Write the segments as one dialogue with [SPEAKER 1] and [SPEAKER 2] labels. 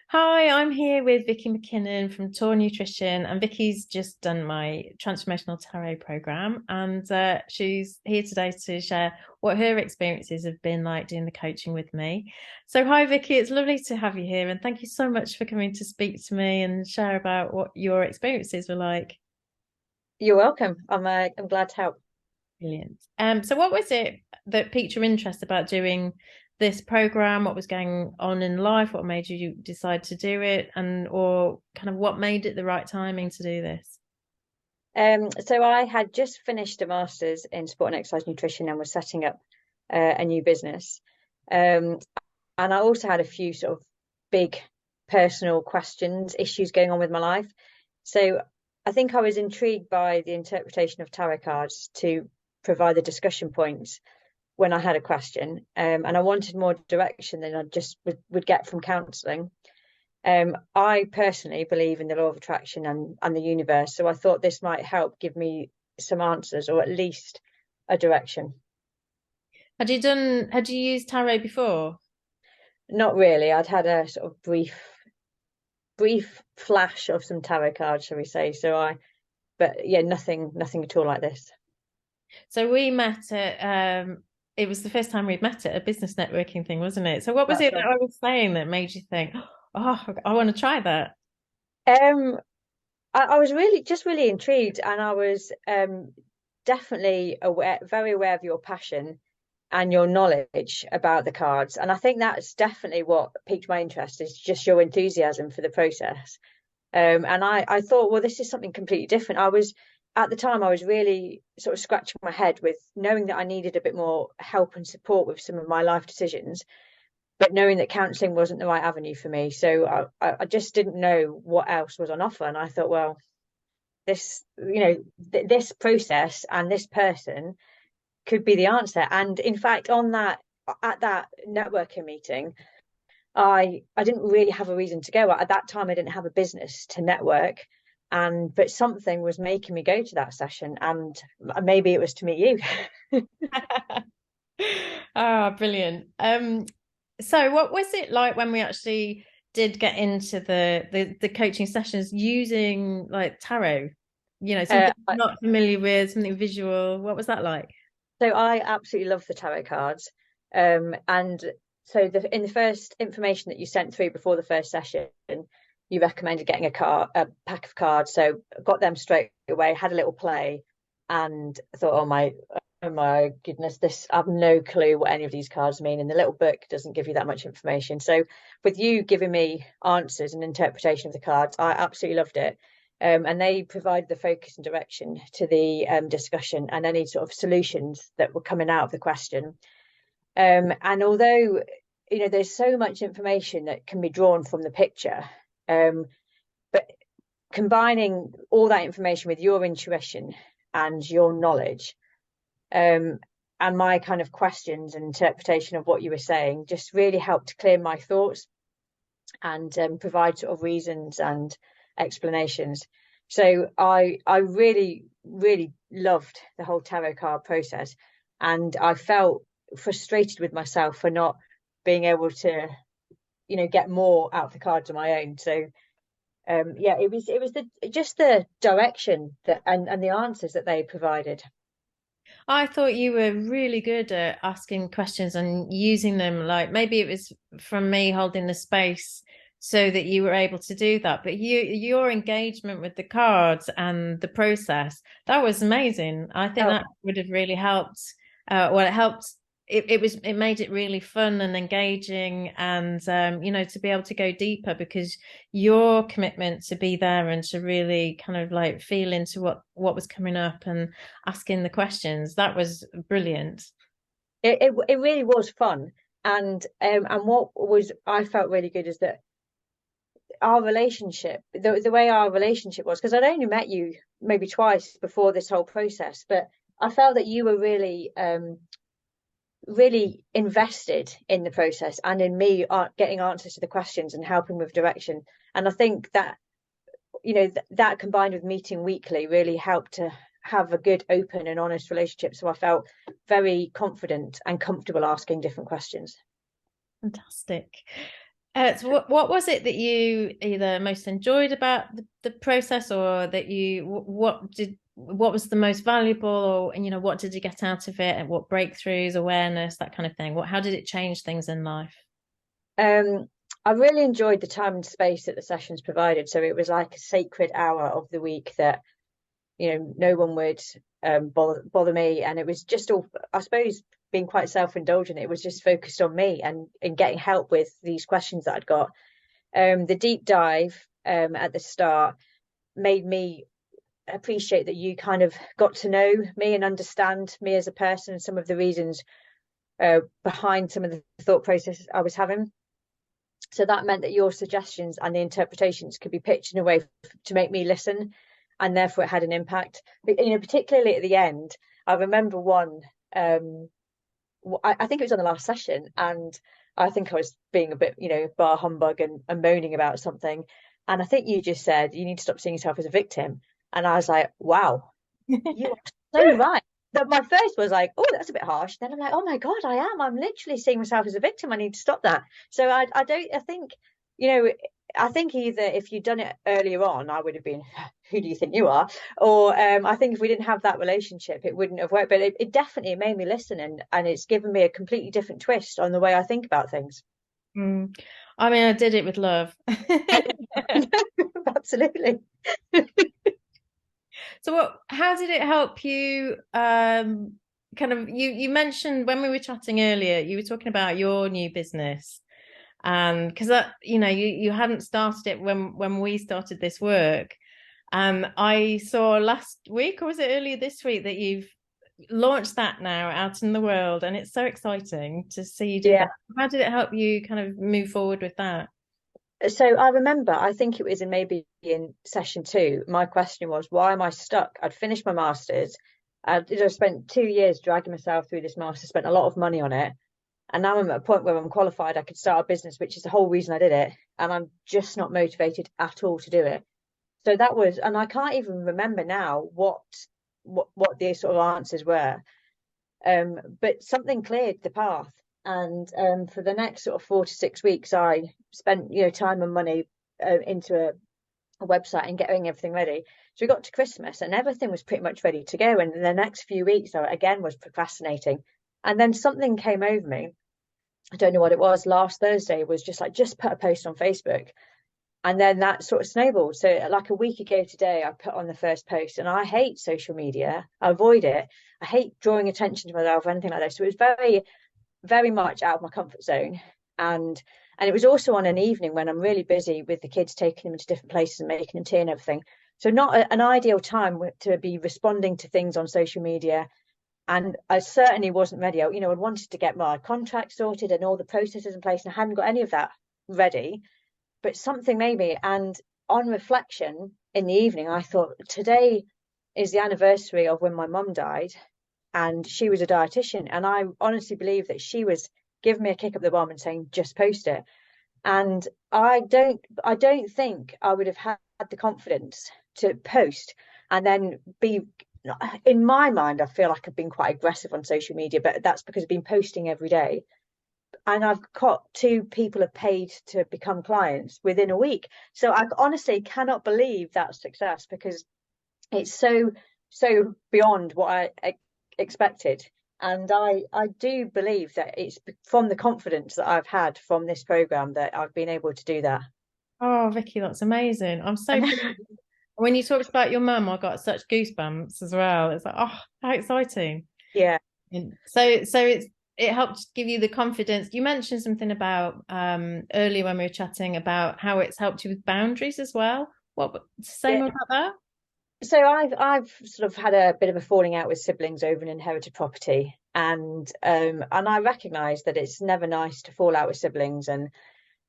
[SPEAKER 1] Hi, I'm here with Vicky McKinnon from Tor Nutrition, and Vicky's just done my Transformational Tarot program, and she's here today to share what her experiences have been like doing the coaching with me. So, hi, Vicky, it's lovely to have you here, and thank you so much for coming to speak to me and share about what your experiences were like.
[SPEAKER 2] You're welcome. I'm glad to help.
[SPEAKER 1] Brilliant. So what was it that piqued your interest about doing this program? What was going on in life? What made you decide to do it? And or kind of what made it the right timing to do this?
[SPEAKER 2] So I had just finished a master's in sport and exercise nutrition and was setting up a new business. Um, and I also had a few sort of big personal questions, issues going on with my life. So I think I was intrigued by the interpretation of tarot cards to provide the discussion points when I had a question. And I wanted more direction than I just would get from counselling. I personally believe in the law of attraction and the universe, so I thought this might help give me some answers or at least a direction.
[SPEAKER 1] Had you used tarot before?
[SPEAKER 2] Not really. I'd had a sort of brief flash of some tarot cards, shall we say. But yeah, nothing at all like this.
[SPEAKER 1] So we met at it was the first time we'd met at a business networking thing, wasn't it? So what was
[SPEAKER 2] That's
[SPEAKER 1] it that
[SPEAKER 2] right.
[SPEAKER 1] I was saying that made you think, oh, I want to try that?
[SPEAKER 2] Um, I was really intrigued, and I was definitely very aware of your passion and your knowledge about the cards. And I think that's definitely what piqued my interest is just your enthusiasm for the process. And I thought, well, this is something completely different. At the time, I was really sort of scratching my head with knowing that I needed a bit more help and support with some of my life decisions, but knowing that counselling wasn't the right avenue for me. So I just didn't know what else was on offer. And I thought, well, this process and this person could be the answer. And in fact, on that at that networking meeting, I didn't really have a reason to go. At that time, I didn't have a business to network, and but something was making me go to that session, and maybe it was to meet you.
[SPEAKER 1] Ah, brilliant. So what was it like when we actually did get into the coaching sessions using like tarot? You know,
[SPEAKER 2] uh,
[SPEAKER 1] something I'm not familiar with, something visual. What was that like?
[SPEAKER 2] so I absolutely love the tarot cards, and so in the first information that you sent through before the first session, you recommended getting a pack of cards. So I got them straight away, had a little play, and I thought, oh my goodness, this I have no clue what any of these cards mean, and the little book doesn't give you that much information. So with you giving me answers and interpretation of the cards, I absolutely loved it. And they provide the focus and direction to the discussion and any sort of solutions that were coming out of the question. And although there's so much information that can be drawn from the picture, um, but combining all that information with your intuition and your knowledge, um, and my kind of questions and interpretation of what you were saying just really helped to clear my thoughts and provide sort of reasons and explanations. So I really loved the whole tarot card process, and I felt frustrated with myself for not being able to get more out of the cards on my own. So yeah, it was the direction that and the answers that they provided.
[SPEAKER 1] I thought you were really good at asking questions and using them. Like maybe it was from me holding the space so that you were able to do that. But your engagement with the cards and the process, that was amazing. I think
[SPEAKER 2] Oh,
[SPEAKER 1] that would have really helped. It helped. It made it really fun and engaging, and to be able to go deeper because your commitment to be there and to really kind of like feel into what was coming up and asking the questions. That was brilliant.
[SPEAKER 2] it really was fun, and what was I felt really good is that our relationship, the way our relationship was, because I'd only met you maybe twice before this whole process, but I felt that you were really invested in the process and in me getting answers to the questions and helping with direction. And I think that that combined with meeting weekly really helped to have a good, open, and honest relationship. So I felt very confident and comfortable asking different questions.
[SPEAKER 1] Fantastic. So what was it that you either most enjoyed about the process, or that you what was the most valuable, or what did you get out of it, and what breakthroughs, awareness, that kind of thing? How did it change things in life?
[SPEAKER 2] Um, I really enjoyed the time and space that the sessions provided. So it was like a sacred hour of the week that, no one would bother me. And it was just all, I suppose, being quite self-indulgent. It was just focused on me and getting help with these questions that I'd got. The deep dive at the start made me appreciate that you kind of got to know me and understand me as a person and some of the reasons behind some of the thought processes I was having. So that meant that your suggestions and the interpretations could be pitched in a way to make me listen, and therefore it had an impact. But, particularly at the end, I remember one. I think it was on the last session, and I think I was being a bit, bar humbug and moaning about something. And I think you just said you need to stop seeing yourself as a victim. And I was like, wow, you are so right. That my first was like, oh, that's a bit harsh. Then I'm like, oh my God, I am. I'm literally seeing myself as a victim. I need to stop that. So I don't, I think, you know, I think either if you'd done it earlier on, I would have been, who do you think you are? Or I think if we didn't have that relationship, it wouldn't have worked. But it definitely made me listen, and it's given me a completely different twist on the way I think about things.
[SPEAKER 1] Mm. I mean, I did it with love.
[SPEAKER 2] Absolutely.
[SPEAKER 1] So how did it help you, kind of, you mentioned when we were chatting earlier, you were talking about your new business, and because that, you hadn't started it when we started this work. I saw last week, or was it earlier this week, that you've launched that now out in the world, and it's so exciting to see you do
[SPEAKER 2] Yeah.
[SPEAKER 1] that. How did it help you kind of move forward with that?
[SPEAKER 2] So I remember, I think it was maybe in session two, my question was, why am I stuck? I'd finished my master's. I spent 2 years dragging myself through this master, spent a lot of money on it. And now I'm at a point where I'm qualified, I could start a business, which is the whole reason I did it. And I'm just not motivated at all to do it. So that was, and I can't even remember now what the sort of answers were. But something cleared the path. And for the next sort of 4 to 6 weeks, I spent, time and money into a website and getting everything ready. So we got to Christmas and everything was pretty much ready to go. And the next few weeks, I again was procrastinating. And then something came over me. I don't know what it was. Last Thursday was just like, just put a post on Facebook. And then that sort of snowballed. So, like a week ago today, I put on the first post, and I hate social media. I avoid it. I hate drawing attention to myself or anything like that. So it was very, very much out of my comfort zone. And it was also on an evening when I'm really busy with the kids, taking them into different places and making them tea and everything. So not an ideal time to be responding to things on social media. And I certainly wasn't ready. I wanted to get my contract sorted and all the processes in place, and I hadn't got any of that ready. But something made me, and on reflection in the evening, I thought, today is the anniversary of when my mum died, and she was a dietitian, and I honestly believe that she was giving me a kick up the bum and saying, just post it. And I don't think I would have had the confidence to post and then be, in my mind, I feel like I've been quite aggressive on social media, but that's because I've been posting every day. And I've got two people have paid to become clients within a week. So I honestly cannot believe that success, because it's so beyond what I expected. And I do believe that it's from the confidence that I've had from this program that I've been able to do that.
[SPEAKER 1] Oh, Vicky, that's amazing. I'm so pleased. When you talked about your mum, I got such goosebumps as well. It's like, oh, how exciting.
[SPEAKER 2] Yeah.
[SPEAKER 1] And so it helped give you the confidence. You mentioned something about earlier when we were chatting about how it's helped you with boundaries as well. What, say
[SPEAKER 2] Yeah.
[SPEAKER 1] more about that?
[SPEAKER 2] So I've sort of had a bit of a falling out with siblings over an inherited property, and I recognise that it's never nice to fall out with siblings, um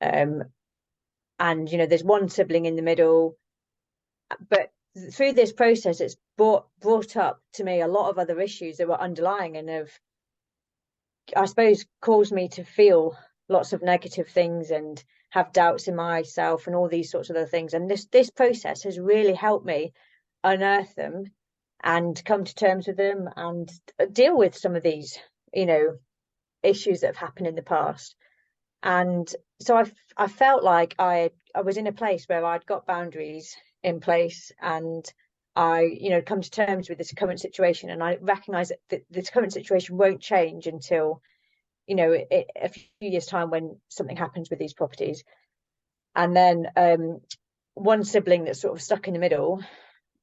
[SPEAKER 2] and there's one sibling in the middle, but through this process it's brought up to me a lot of other issues that were underlying and have, I suppose, caused me to feel lots of negative things and have doubts in myself and all these sorts of other things. And this process has really helped me unearth them and come to terms with them and deal with some of these, issues that have happened in the past. And so I felt like I was in a place where I'd got boundaries in place, and I, come to terms with this current situation, and I recognize that this current situation won't change until, a few years time when something happens with these properties. And then one sibling that's sort of stuck in the middle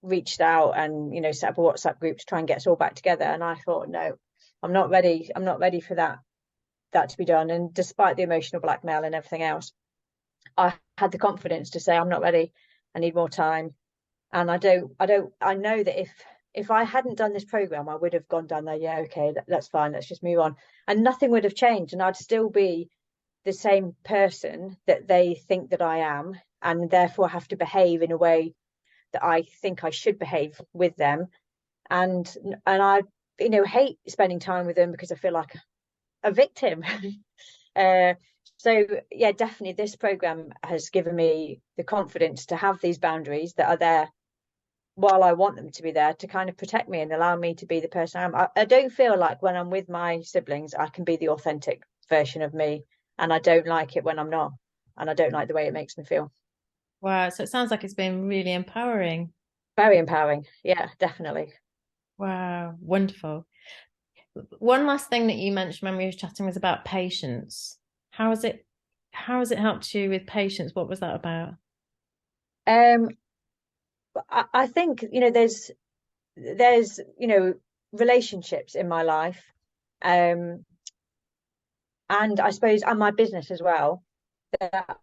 [SPEAKER 2] reached out and, set up a WhatsApp group to try and get us all back together. And I thought, no, I'm not ready. I'm not ready for that to be done. And despite the emotional blackmail and everything else, I had the confidence to say, I'm not ready. I need more time. And I know that if I hadn't done this program, I would have gone down there. Yeah, okay, that's fine. Let's just move on. And nothing would have changed. And I'd still be the same person that they think that I am, and therefore have to behave in a way that I think I should behave with them. And I, hate spending time with them because I feel like a victim. uh, so yeah, definitely this program has given me the confidence to have these boundaries that are there while I want them to be there to kind of protect me and allow me to be the person I am. I don't feel like when I'm with my siblings, I can be the authentic version of me. And I don't like it when I'm not. And I don't like the way it makes me feel.
[SPEAKER 1] Wow. So it sounds like it's been really empowering.
[SPEAKER 2] Very empowering. Yeah, definitely.
[SPEAKER 1] Wow. Wonderful. One last thing that you mentioned when we were chatting was about patience. How has it helped you with patience? What was that about?
[SPEAKER 2] Um, I think, there's, relationships in my life. Um, and I suppose, and my business as well, that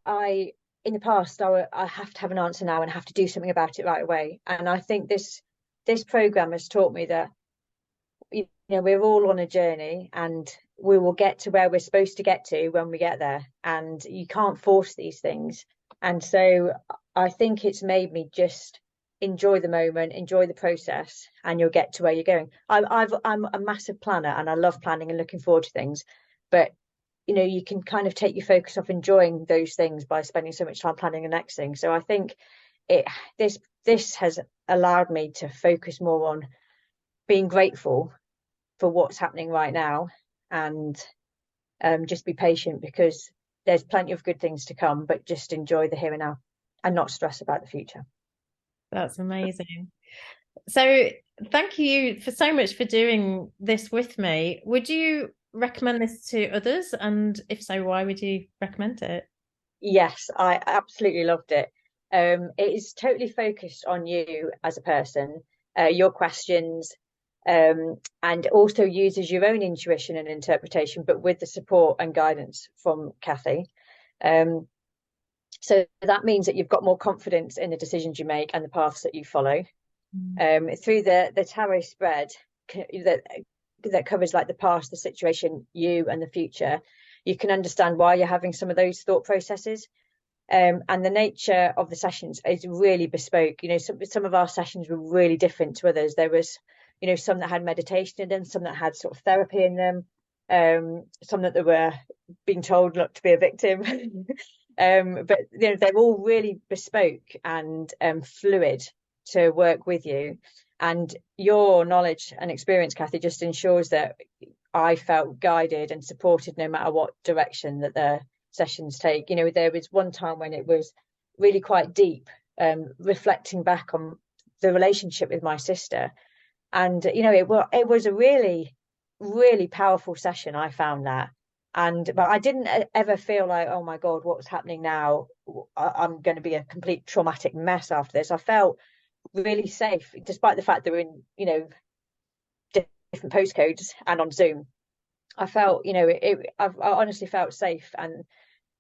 [SPEAKER 2] in the past, I have to have an answer now and have to do something about it right away. And I think this program has taught me that, we're all on a journey, and we will get to where we're supposed to get to when we get there. And you can't force these things. And so I think it's made me just enjoy the moment, enjoy the process, and you'll get to where you're going. I'm a massive planner, and I love planning and looking forward to things. But you can kind of take your focus off enjoying those things by spending so much time planning the next thing. So I think it this has allowed me to focus more on being grateful for what's happening right now, and just be patient, because there's plenty of good things to come, but just enjoy the here and now and not stress about the future.
[SPEAKER 1] That's amazing. So thank you for so much for doing this with me. Would you recommend this to others? And if so, why would you recommend it?
[SPEAKER 2] Yes, I absolutely loved it. It is totally focused on you as a person, your questions, and also uses your own intuition and interpretation, but with the support and guidance from Cathy. Um, so that means that you've got more confidence in the decisions you make and the paths that you follow.
[SPEAKER 1] Mm.
[SPEAKER 2] Through the tarot spread that covers like the past, the situation, you, and the future, you can understand why you're having some of those thought processes. And the nature of the sessions is really bespoke. Some of our sessions were really different to others. There was, some that had meditation in them, some that had sort of therapy in them, some that they were being told not to be a victim. But they're all really bespoke and fluid to work with you. And your knowledge and experience, Cathy, just ensures that I felt guided and supported no matter what direction that the sessions take. There was one time when it was really quite deep, reflecting back on the relationship with my sister. And, it was a really, really powerful session. I found that. But I didn't ever feel like, oh my God, what's happening now? I'm going to be a complete traumatic mess after this. I felt really safe, despite the fact that we're in, different postcodes and on Zoom. I felt, I honestly felt safe, and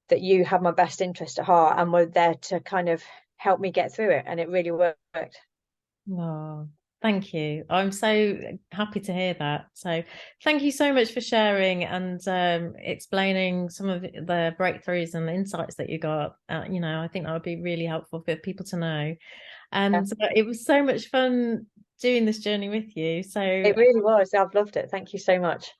[SPEAKER 2] that you have my best interest at heart and were there to kind of help me get through it. And it really worked.
[SPEAKER 1] Oh, thank you. I'm so happy to hear that. So thank you so much for sharing and explaining some of the breakthroughs and the insights that you got. I think that would be really helpful for people to know.
[SPEAKER 2] Yeah,
[SPEAKER 1] And it was so much fun doing this journey with you. So
[SPEAKER 2] it really was. I've loved it. Thank you so much.